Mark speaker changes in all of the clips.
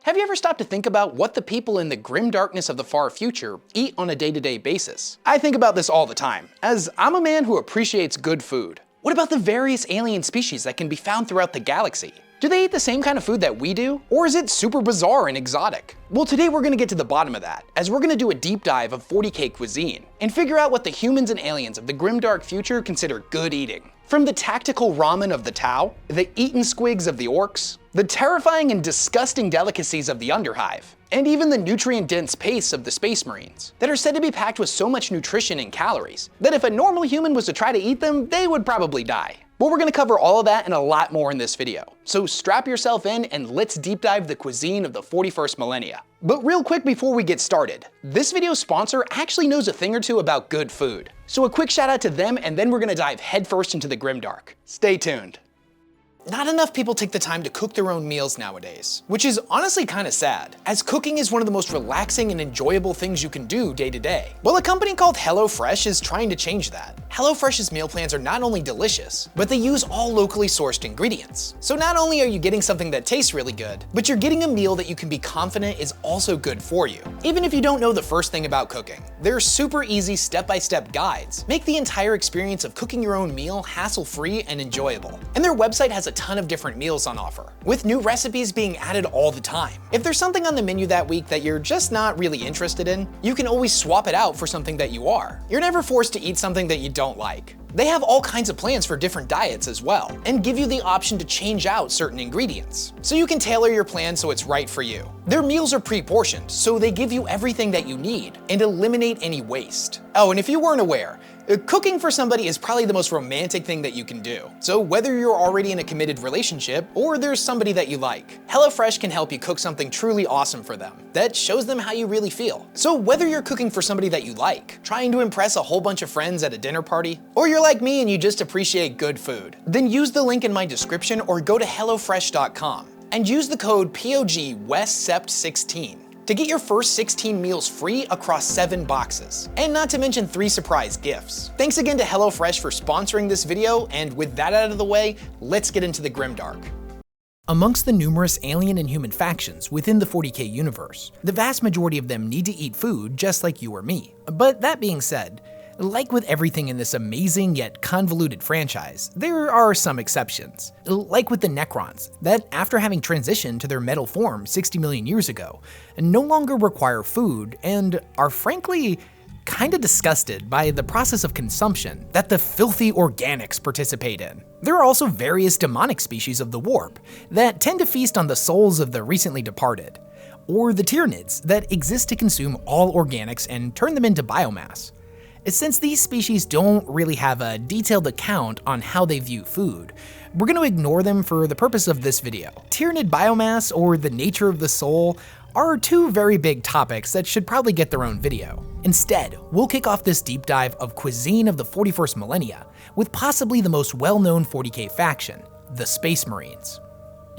Speaker 1: Have you ever stopped to think about what the people in the grim darkness of the far future eat on a day-to-day basis? I think about this all the time, as I'm a man who appreciates good food. What about the various alien species that can be found throughout the galaxy? Do they eat the same kind of food that we do? Or is it super bizarre and exotic? Well, today we're gonna get to the bottom of that, as we're gonna do a deep dive of 40k cuisine, and figure out what the humans and aliens of the grimdark future consider good eating. From the tactical ramen of the Tau, the eaten squigs of the orcs, the terrifying and disgusting delicacies of the Underhive, and even the nutrient-dense pastes of the Space Marines, that are said to be packed with so much nutrition and calories, that if a normal human was to try to eat them, they would probably die. But we're gonna cover all of that and a lot more in this video. So strap yourself in and let's deep dive the cuisine of the 41st millennia. But real quick before we get started, this video's sponsor actually knows a thing or two about good food. So a quick shout out to them, and then we're gonna dive headfirst into the grimdark. Stay tuned. Not enough people take the time to cook their own meals nowadays, which is honestly kinda sad, as cooking is one of the most relaxing and enjoyable things you can do day to day. Well, a company called HelloFresh is trying to change that. HelloFresh's meal plans are not only delicious, but they use all locally sourced ingredients. So not only are you getting something that tastes really good, but you're getting a meal that you can be confident is also good for you. Even if you don't know the first thing about cooking, their super easy step-by-step guides make the entire experience of cooking your own meal hassle-free and enjoyable. And their website has a ton of different meals on offer, with new recipes being added all the time. If there's something on the menu that week that you're just not really interested in, you can always swap it out for something that you are. You're never forced to eat something that you don't like. They have all kinds of plans for different diets as well, and give you the option to change out certain ingredients, so you can tailor your plan so it's right for you. Their meals are pre-portioned, so they give you everything that you need and eliminate any waste. Oh, and if you weren't aware, cooking for somebody is probably the most romantic thing that you can do. So whether you're already in a committed relationship or there's somebody that you like, HelloFresh can help you cook something truly awesome for them that shows them how you really feel. So whether you're cooking for somebody that you like, trying to impress a whole bunch of friends at a dinner party, or you're like me and you just appreciate good food, then use the link in my description or go to hellofresh.com and use the code POGWESSEPT16 to get your first 16 meals free across 7 boxes, and not to mention 3 surprise gifts. Thanks again to HelloFresh for sponsoring this video, and with that out of the way, let's get into the grimdark. Amongst the numerous alien and human factions within the 40k universe, the vast majority of them need to eat food just like you or me. But that being said, like with everything in this amazing yet convoluted franchise, there are some exceptions. Like with the Necrons, that after having transitioned to their metal form 60 million years ago, no longer require food and are frankly kinda disgusted by the process of consumption that the filthy organics participate in. There are also various demonic species of the warp that tend to feast on the souls of the recently departed, or the Tyranids that exist to consume all organics and turn them into biomass. Since these species don't really have a detailed account on how they view food, we're going to ignore them for the purpose of this video. Tyranid biomass or the nature of the soul are 2 very big topics that should probably get their own video. Instead, we'll kick off this deep dive of cuisine of the 41st millennia with possibly the most well-known 40k faction, the Space Marines.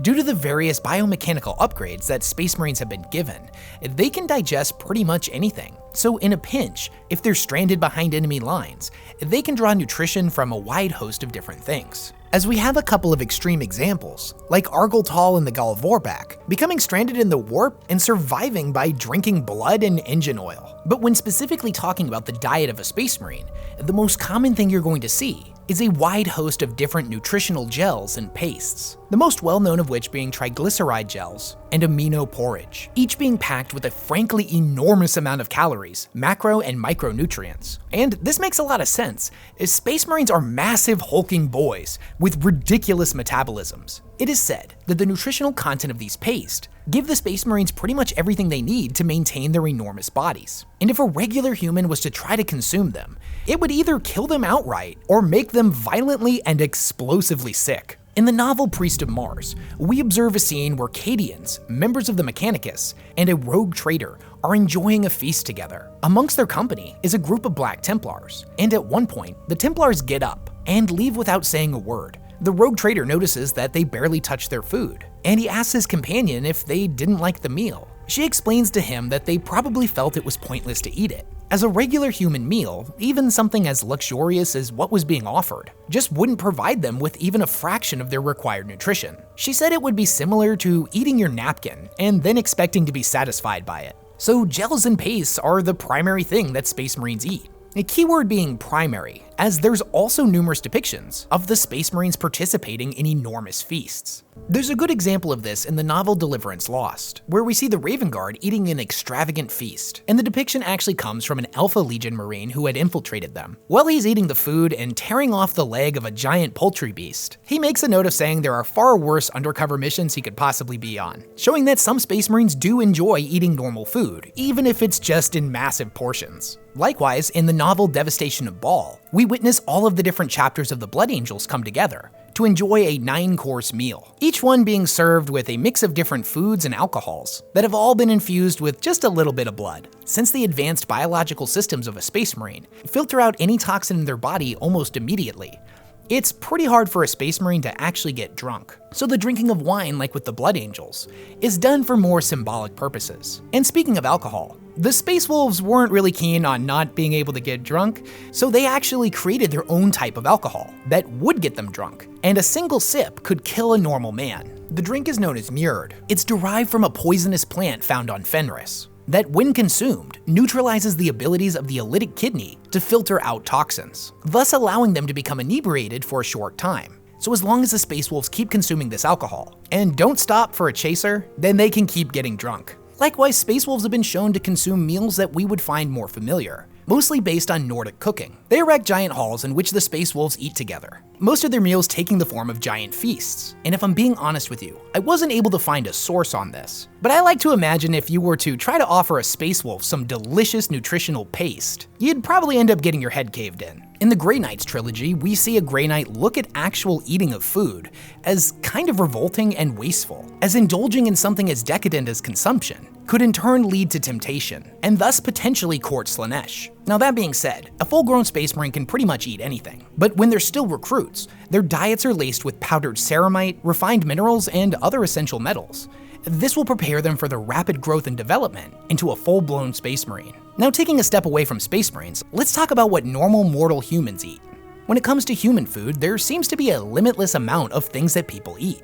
Speaker 1: Due to the various biomechanical upgrades that Space Marines have been given, they can digest pretty much anything. So in a pinch, if they're stranded behind enemy lines, they can draw nutrition from a wide host of different things. As we have a couple of extreme examples, like Argoltal and the Galvorback, becoming stranded in the warp and surviving by drinking blood and engine oil. But when specifically talking about the diet of a Space Marine, the most common thing you're going to see is a wide host of different nutritional gels and pastes, the most well-known of which being triglyceride gels and amino porridge, each being packed with a frankly enormous amount of calories, macro and micronutrients. And this makes a lot of sense, as Space Marines are massive hulking boys with ridiculous metabolisms. It is said that the nutritional content of these pastes give the Space Marines pretty much everything they need to maintain their enormous bodies. And if a regular human was to try to consume them, it would either kill them outright or make them violently and explosively sick. In the novel Priest of Mars, we observe a scene where Cadians, members of the Mechanicus, and a rogue trader are enjoying a feast together. Amongst their company is a group of Black Templars, and at one point, the Templars get up and leave without saying a word. The rogue trader notices that they barely touch their food, and he asks his companion if they didn't like the meal. She explains to him that they probably felt it was pointless to eat it, as a regular human meal, even something as luxurious as what was being offered, just wouldn't provide them with even a fraction of their required nutrition. She said it would be similar to eating your napkin and then expecting to be satisfied by it. So gels and pastes are the primary thing that Space Marines eat. A keyword being primary, as there's also numerous depictions of the Space Marines participating in enormous feasts. There's a good example of this in the novel Deliverance Lost, where we see the Raven Guard eating an extravagant feast, and the depiction actually comes from an Alpha Legion Marine who had infiltrated them. While he's eating the food and tearing off the leg of a giant poultry beast, he makes a note of saying there are far worse undercover missions he could possibly be on, showing that some Space Marines do enjoy eating normal food, even if it's just in massive portions. Likewise, in the novel Devastation of Baal, we witness all of the different chapters of the Blood Angels come together to enjoy a 9-course meal, each one being served with a mix of different foods and alcohols that have all been infused with just a little bit of blood. Since the advanced biological systems of a Space Marine filter out any toxin in their body almost immediately, it's pretty hard for a Space Marine to actually get drunk. So the drinking of wine, like with the Blood Angels, is done for more symbolic purposes. And speaking of alcohol, the Space Wolves weren't really keen on not being able to get drunk, so they actually created their own type of alcohol that would get them drunk, and a single sip could kill a normal man. The drink is known as murd. It's derived from a poisonous plant found on Fenris that, when consumed, neutralizes the abilities of the olytic kidney to filter out toxins, thus allowing them to become inebriated for a short time. So as long as the Space Wolves keep consuming this alcohol, and don't stop for a chaser, then they can keep getting drunk. Likewise, Space Wolves have been shown to consume meals that we would find more familiar, mostly based on Nordic cooking. They erect giant halls in which the Space Wolves eat together, most of their meals taking the form of giant feasts. And if I'm being honest with you, I wasn't able to find a source on this, but I like to imagine if you were to try to offer a Space Wolf some delicious nutritional paste, you'd probably end up getting your head caved in. In the Grey Knights trilogy, we see a Grey Knight look at actual eating of food as kind of revolting and wasteful, as indulging in something as decadent as consumption could in turn lead to temptation, and thus potentially court Slanesh. Now that being said, a full-grown Space Marine can pretty much eat anything, but when they're still recruits, their diets are laced with powdered ceramite, refined minerals, and other essential metals. This will prepare them for the rapid growth and development into a full-blown Space Marine. Now taking a step away from Space Marines, let's talk about what normal mortal humans eat. When it comes to human food, there seems to be a limitless amount of things that people eat.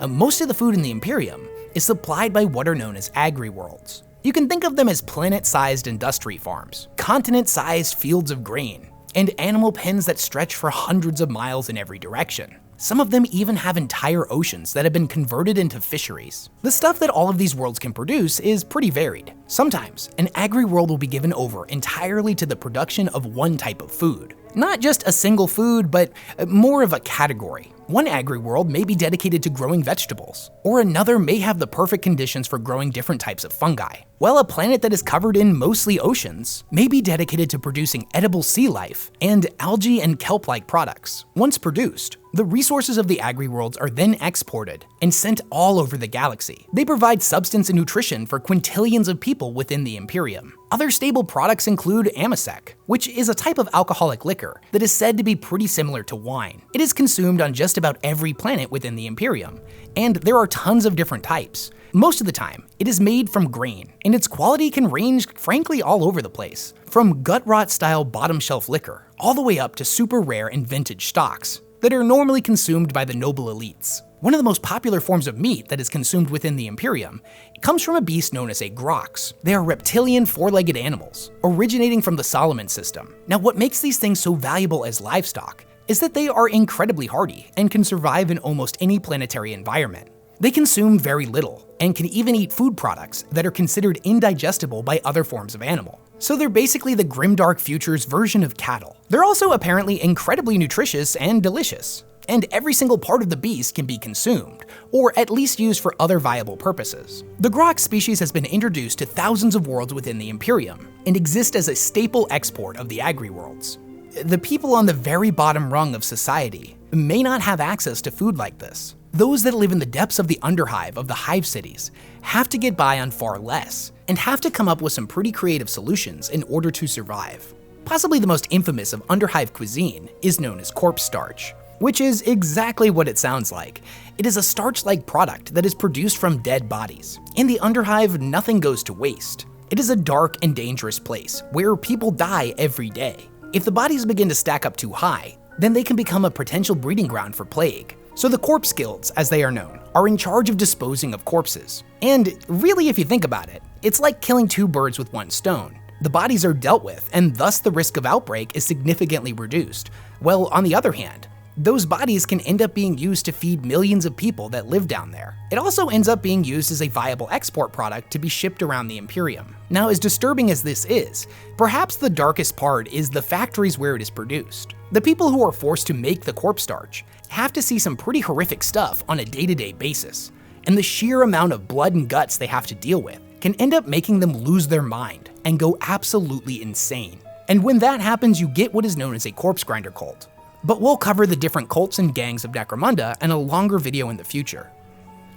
Speaker 1: Most of the food in the Imperium is supplied by what are known as agri-worlds. You can think of them as planet-sized industry farms, continent-sized fields of grain, and animal pens that stretch for hundreds of miles in every direction. Some of them even have entire oceans that have been converted into fisheries. The stuff that all of these worlds can produce is pretty varied. Sometimes, an agri-world will be given over entirely to the production of one type of food. Not just a single food, but more of a category. One agri-world may be dedicated to growing vegetables, or another may have the perfect conditions for growing different types of fungi, while a planet that is covered in mostly oceans may be dedicated to producing edible sea life and algae and kelp-like products. Once produced, the resources of the agri-worlds are then exported and sent all over the galaxy. They provide substance and nutrition for quintillions of people within the Imperium. Other stable products include Amasec, which is a type of alcoholic liquor that is said to be pretty similar to wine. It is consumed on just about every planet within the Imperium, and there are tons of different types. Most of the time, it is made from grain, and its quality can range frankly all over the place, from gut rot style bottom shelf liquor, all the way up to super rare and vintage stocks that are normally consumed by the noble elites. One of the most popular forms of meat that is consumed within the Imperium comes from a beast known as a grox. They are reptilian four-legged animals, originating from the Solomon system. Now what makes these things so valuable as livestock is that they are incredibly hardy and can survive in almost any planetary environment. They consume very little, and can even eat food products that are considered indigestible by other forms of animal. So they're basically the Grimdark Future's version of cattle. They're also apparently incredibly nutritious and delicious, and every single part of the beast can be consumed, or at least used for other viable purposes. The Grox species has been introduced to thousands of worlds within the Imperium, and exists as a staple export of the agri-worlds. The people on the very bottom rung of society may not have access to food like this. Those that live in the depths of the underhive of the hive cities have to get by on far less, and have to come up with some pretty creative solutions in order to survive. Possibly the most infamous of underhive cuisine is known as corpse starch. which is exactly what it sounds like. It is a starch-like product that is produced from dead bodies. In the Underhive, nothing goes to waste. It is a dark and dangerous place where people die every day. If the bodies begin to stack up too high, then they can become a potential breeding ground for plague. So the corpse guilds, as they are known, are in charge of disposing of corpses. And really, if you think about it, it's like killing two birds with one stone. The bodies are dealt with, and thus the risk of outbreak is significantly reduced. Well, on the other hand, those bodies can end up being used to feed millions of people that live down there. It also ends up being used as a viable export product to be shipped around the Imperium. Now, as disturbing as this is, perhaps the darkest part is the factories where it is produced. The people who are forced to make the corpse starch have to see some pretty horrific stuff on a day-to-day basis, and the sheer amount of blood and guts they have to deal with can end up making them lose their mind and go absolutely insane. And when that happens, you get what is known as a corpse grinder cult. But we'll cover the different cults and gangs of Necromunda in a longer video in the future.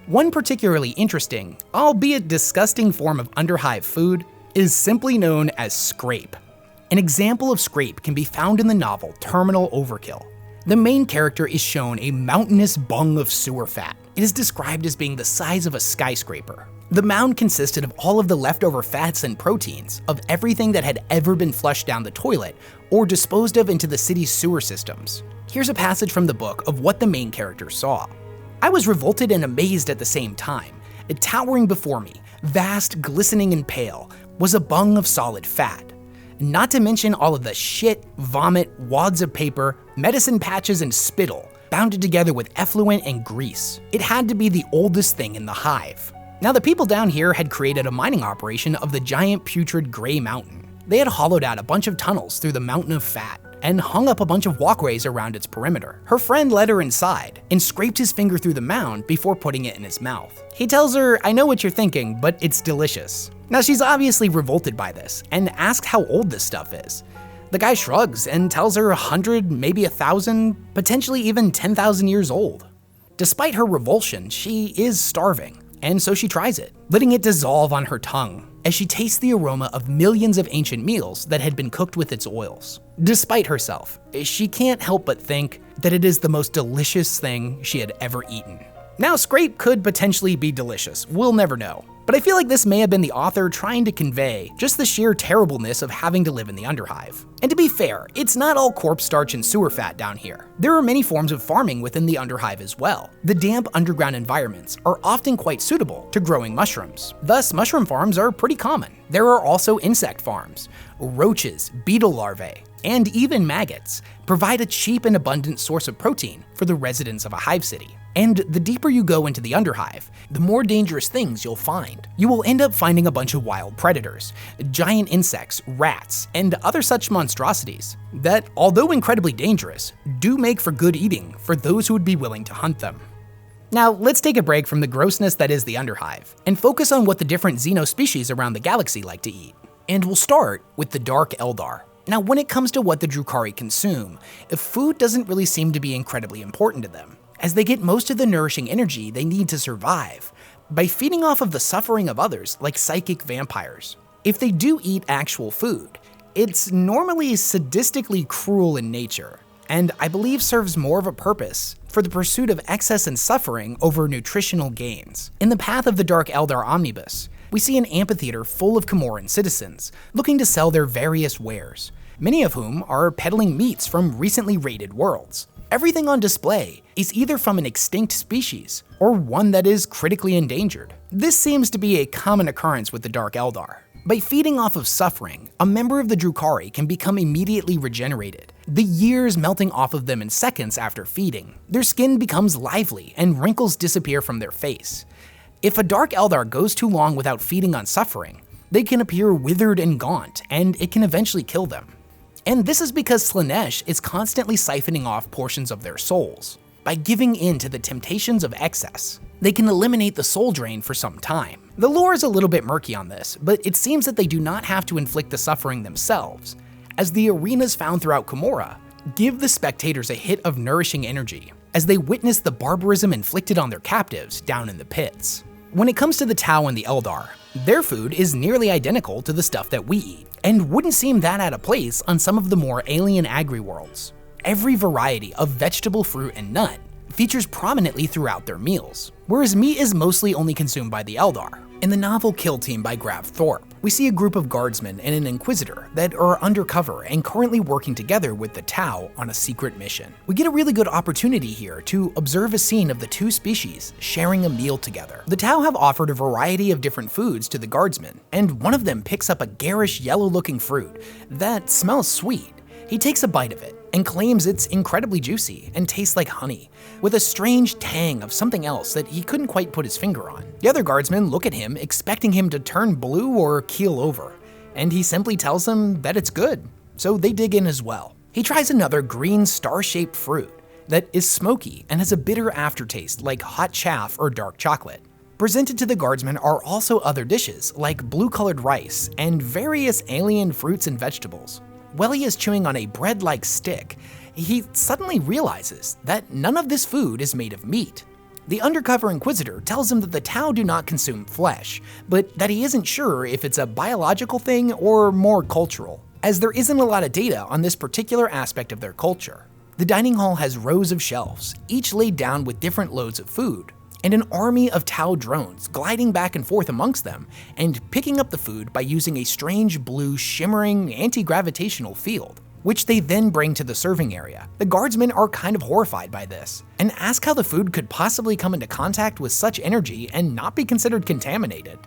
Speaker 1: One particularly interesting, albeit disgusting form of Underhive food is simply known as scrape. An example of scrape can be found in the novel Terminal Overkill. The main character is shown a mountainous bung of sewer fat. It is described as being the size of a skyscraper. The mound consisted of all of the leftover fats and proteins of everything that had ever been flushed down the toilet or disposed of into the city's sewer systems. Here's a passage from the book of what the main character saw. I was revolted and amazed at the same time. Towering before me, vast, glistening and pale, was a bung of solid fat. Not to mention all of the shit, vomit, wads of paper, medicine patches and spittle, bounded together with effluent and grease. It had to be the oldest thing in the hive. Now, the people down here had created a mining operation of the giant putrid gray mountain. They had hollowed out a bunch of tunnels through the mountain of fat and hung up a bunch of walkways around its perimeter. Her friend led her inside and scraped his finger through the mound before putting it in his mouth. He tells her, "I know what you're thinking, but it's delicious." Now, she's obviously revolted by this and asks how old this stuff is. The guy shrugs and tells her 100, maybe 1,000, potentially even 10,000 years old. Despite her revulsion, she is starving, and so she tries it, letting it dissolve on her tongue as she tastes the aroma of millions of ancient meals that had been cooked with its oils. Despite herself, she can't help but think that it is the most delicious thing she had ever eaten. Now, scrape could potentially be delicious, we'll never know. But I feel like this may have been the author trying to convey just the sheer terribleness of having to live in the Underhive. And to be fair, it's not all corpse starch and sewer fat down here. There are many forms of farming within the Underhive as well. The damp underground environments are often quite suitable to growing mushrooms. Thus, mushroom farms are pretty common. There are also insect farms. Roaches, beetle larvae, and even maggots provide a cheap and abundant source of protein for the residents of a hive city. And the deeper you go into the Underhive, the more dangerous things you'll find. You will end up finding a bunch of wild predators, giant insects, rats, and other such monstrosities that, although incredibly dangerous, do make for good eating for those who would be willing to hunt them. Now, let's take a break from the grossness that is the Underhive and focus on what the different xenospecies around the galaxy like to eat. And we'll start with the Dark Eldar. Now, when it comes to what the Drukhari consume, food doesn't really seem to be incredibly important to them, as they get most of the nourishing energy they need to survive by feeding off of the suffering of others like psychic vampires. If they do eat actual food, it's normally sadistically cruel in nature, and I believe serves more of a purpose for the pursuit of excess and suffering over nutritional gains. In the path of the Dark Eldar Omnibus, we see an amphitheater full of Comoran citizens looking to sell their various wares, many of whom are peddling meats from recently raided worlds. Everything on display is either from an extinct species or one that is critically endangered. This seems to be a common occurrence with the Dark Eldar. By feeding off of suffering, a member of the Drukhari can become immediately regenerated, the years melting off of them in seconds after feeding. Their skin becomes lively and wrinkles disappear from their face. If a Dark Eldar goes too long without feeding on suffering, they can appear withered and gaunt, and it can eventually kill them. And this is because Slaanesh is constantly siphoning off portions of their souls. By giving in to the temptations of excess, they can eliminate the soul drain for some time. The lore is a little bit murky on this, but it seems that they do not have to inflict the suffering themselves, as the arenas found throughout Komora give the spectators a hit of nourishing energy as they witness the barbarism inflicted on their captives down in the pits. When it comes to the Tau and the Eldar, their food is nearly identical to the stuff that we eat, and wouldn't seem that out of place on some of the more alien agri-worlds. every variety of vegetable, fruit, and nut features prominently throughout their meals, whereas meat is mostly only consumed by the Eldar. In the novel Kill Team by Grav Thorpe, we see a group of guardsmen and an inquisitor that are undercover and currently working together with the Tau on a secret mission. We get a really good opportunity here to observe a scene of the two species sharing a meal together. The Tau have offered a variety of different foods to the guardsmen, and one of them picks up a garish yellow-looking fruit that smells sweet. He takes a bite of it and claims it's incredibly juicy and tastes like honey, with a strange tang of something else that he couldn't quite put his finger on. The other guardsmen look at him, expecting him to turn blue or keel over, and he simply tells them that it's good, so they dig in as well. He tries another green star-shaped fruit that is smoky and has a bitter aftertaste like hot chaff or dark chocolate. Presented to the guardsmen are also other dishes like blue-colored rice and various alien fruits and vegetables. While he is chewing on a bread-like stick, he suddenly realizes that none of this food is made of meat. The undercover inquisitor tells him that the Tau do not consume flesh, but that he isn't sure if it's a biological thing or more cultural, as there isn't a lot of data on this particular aspect of their culture. The dining hall has rows of shelves, each laid down with different loads of food, and an army of Tau drones gliding back and forth amongst them and picking up the food by using a strange blue shimmering anti-gravitational field, which they then bring to the serving area. The guardsmen are kind of horrified by this and ask how the food could possibly come into contact with such energy and not be considered contaminated.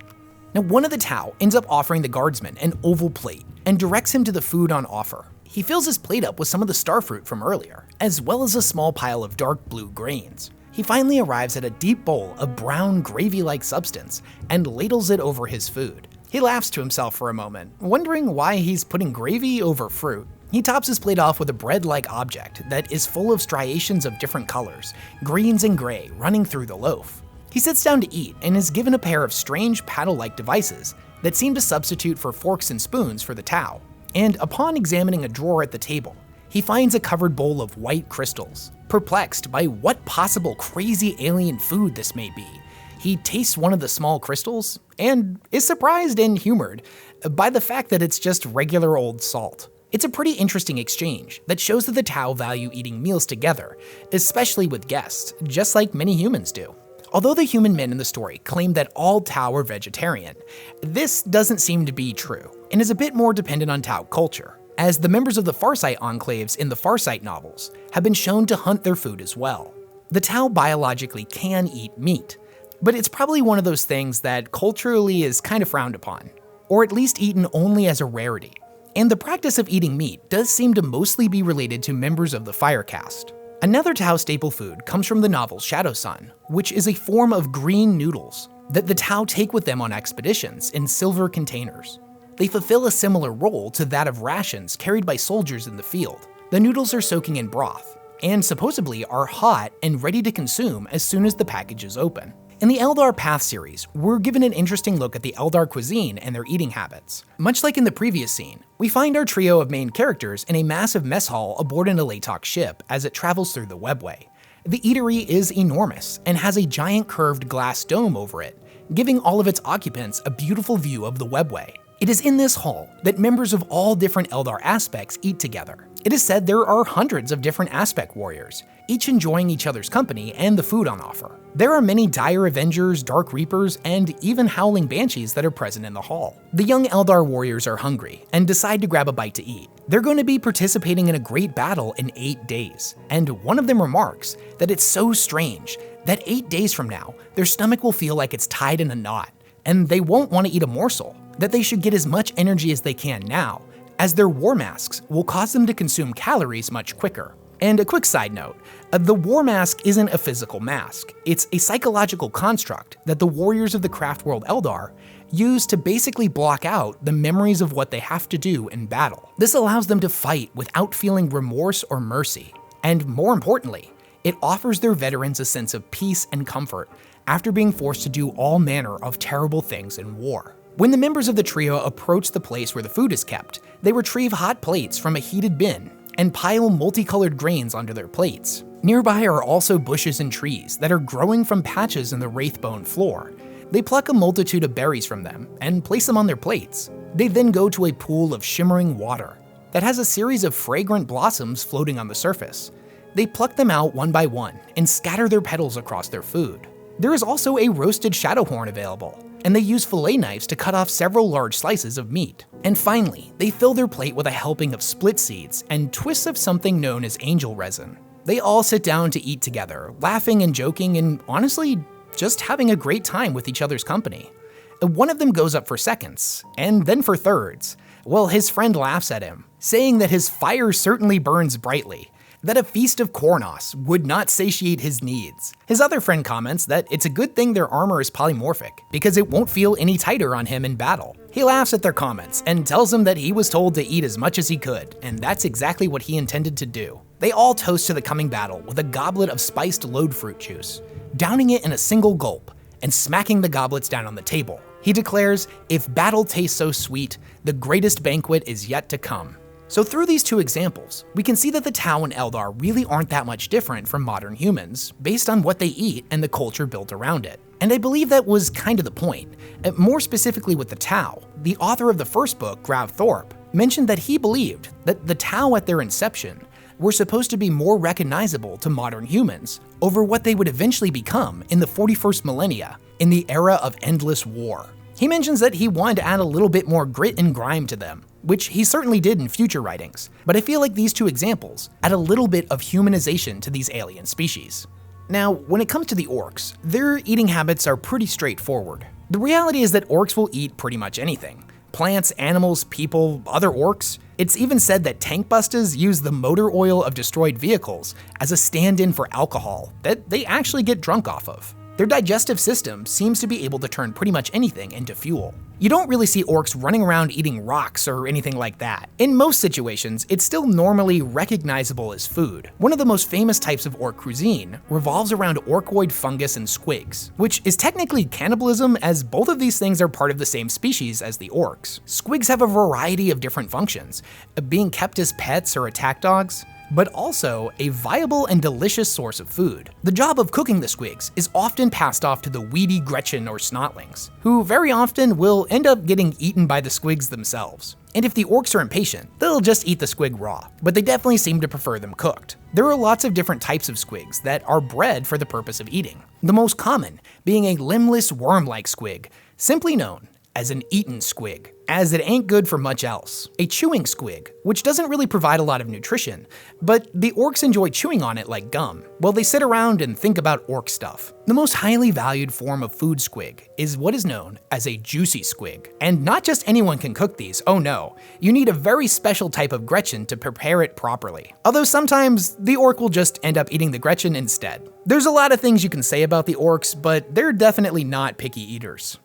Speaker 1: Now, one of the Tau ends up offering the guardsman an oval plate and directs him to the food on offer. He fills his plate up with some of the starfruit from earlier, as well as a small pile of dark blue grains. He finally arrives at a deep bowl of brown gravy-like substance and ladles it over his food. He laughs to himself for a moment, wondering why he's putting gravy over fruit. He tops his plate off with a bread-like object that is full of striations of different colors, greens and gray, running through the loaf. He sits down to eat and is given a pair of strange paddle-like devices that seem to substitute for forks and spoons for the Tau. And upon examining a drawer at the table, he finds a covered bowl of white crystals. Perplexed by what possible crazy alien food this may be, he tastes one of the small crystals and is surprised and humored by the fact that it's just regular old salt. It's a pretty interesting exchange that shows that the Tau value eating meals together, especially with guests, just like many humans do. Although the human men in the story claim that all Tau are vegetarian, this doesn't seem to be true and is a bit more dependent on Tau culture, as the members of the Farsight enclaves in the Farsight novels have been shown to hunt their food as well. The Tau biologically can eat meat, but it's probably one of those things that culturally is kind of frowned upon, or at least eaten only as a rarity. And the practice of eating meat does seem to mostly be related to members of the Fire Caste. Another Tau staple food comes from the novel Shadow Sun, which is a form of green noodles that the Tau take with them on expeditions in silver containers. They fulfill a similar role to that of rations carried by soldiers in the field. The noodles are soaking in broth, and supposedly are hot and ready to consume as soon as the package is open. In the Eldar Path series, we're given an interesting look at the Eldar cuisine and their eating habits. Much like in the previous scene, we find our trio of main characters in a massive mess hall aboard an Alatok ship as it travels through the webway. The eatery is enormous and has a giant curved glass dome over it, giving all of its occupants a beautiful view of the webway. It is in this hall that members of all different Eldar aspects eat together. It is said there are hundreds of different aspect warriors, each enjoying each other's company and the food on offer. There are many Dire Avengers, Dark Reapers, and even Howling Banshees that are present in the hall. The young Eldar warriors are hungry and decide to grab a bite to eat. They're going to be participating in a great battle in 8 days, and one of them remarks that it's so strange that 8 days from now, their stomach will feel like it's tied in a knot, and they won't want to eat a morsel, that they should get as much energy as they can now, as their war masks will cause them to consume calories much quicker. And a quick side note, the war mask isn't a physical mask. It's a psychological construct that the warriors of the craft world Eldar use to basically block out the memories of what they have to do in battle. This allows them to fight without feeling remorse or mercy. And more importantly, it offers their veterans a sense of peace and comfort after being forced to do all manner of terrible things in war. When the members of the trio approach the place where the food is kept, they retrieve hot plates from a heated bin and pile multicolored grains onto their plates. Nearby are also bushes and trees that are growing from patches in the wraithbone floor. They pluck a multitude of berries from them and place them on their plates. They then go to a pool of shimmering water, that has a series of fragrant blossoms floating on the surface. They pluck them out one by one and scatter their petals across their food. There is also a roasted shadowhorn available, and they use fillet knives to cut off several large slices of meat. And finally, they fill their plate with a helping of split seeds and twists of something known as angel resin. They all sit down to eat together, laughing and joking and honestly, just having a great time with each other's company. One of them goes up for seconds, and then for thirds. Well, his friend laughs at him, saying that his fire certainly burns brightly, that a feast of Kornos would not satiate his needs. His other friend comments that it's a good thing their armor is polymorphic, because it won't feel any tighter on him in battle. He laughs at their comments and tells them that he was told to eat as much as he could, and that's exactly what he intended to do. They all toast to the coming battle with a goblet of spiced load fruit juice, downing it in a single gulp and smacking the goblets down on the table. He declares, "If battle tastes so sweet, the greatest banquet is yet to come." So through these two examples, we can see that the Tau and Eldar really aren't that much different from modern humans, based on what they eat and the culture built around it. And I believe that was kind of the point. More specifically with the Tau, the author of the first book, Grav Thorpe, mentioned that he believed that the Tau at their inception were supposed to be more recognizable to modern humans over what they would eventually become in the 41st millennia, in the era of endless war. He mentions that he wanted to add a little bit more grit and grime to them, which he certainly did in future writings, but I feel like these two examples add a little bit of humanization to these alien species. Now, when it comes to the orcs, their eating habits are pretty straightforward. The reality is that orcs will eat pretty much anything. Plants, animals, people, other orcs. It's even said that tank busters use the motor oil of destroyed vehicles as a stand-in for alcohol that they actually get drunk off of. Their digestive system seems to be able to turn pretty much anything into fuel. You don't really see orcs running around eating rocks or anything like that. In most situations, it's still normally recognizable as food. One of the most famous types of orc cuisine revolves around orcoid fungus and squigs, which is technically cannibalism as both of these things are part of the same species as the orcs. Squigs have a variety of different functions, being kept as pets or attack dogs, but also a viable and delicious source of food. The job of cooking the squigs is often passed off to the weedy Gretchen or snotlings, who very often will end up getting eaten by the squigs themselves. And if the orcs are impatient, they'll just eat the squig raw, but they definitely seem to prefer them cooked. There are lots of different types of squigs that are bred for the purpose of eating, the most common being a limbless worm-like squig, simply known as an eaten squig, as it ain't good for much else. A chewing squig, which doesn't really provide a lot of nutrition, but the orcs enjoy chewing on it like gum, while they sit around and think about orc stuff. The most highly valued form of food squig is what is known as a juicy squig. And not just anyone can cook these, oh no, you need a very special type of Gretchen to prepare it properly. Although sometimes the orc will just end up eating the Gretchen instead. There's a lot of things you can say about the orcs, but they're definitely not picky eaters.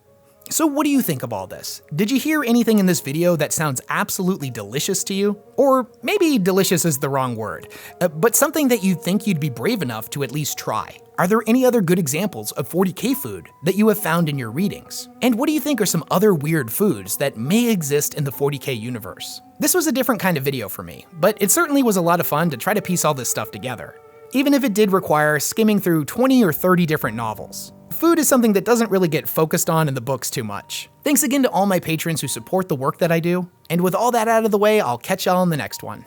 Speaker 1: So what do you think of all this? Did you hear anything in this video that sounds absolutely delicious to you? Or maybe delicious is the wrong word, but something that you think you'd be brave enough to at least try? Are there any other good examples of 40k food that you have found in your readings? And what do you think are some other weird foods that may exist in the 40k universe? This was a different kind of video for me, but it certainly was a lot of fun to try to piece all this stuff together, even if it did require skimming through 20 or 30 different novels. Food is something that doesn't really get focused on in the books too much. Thanks again to all my patrons who support the work that I do, and with all that out of the way, I'll catch y'all in the next one.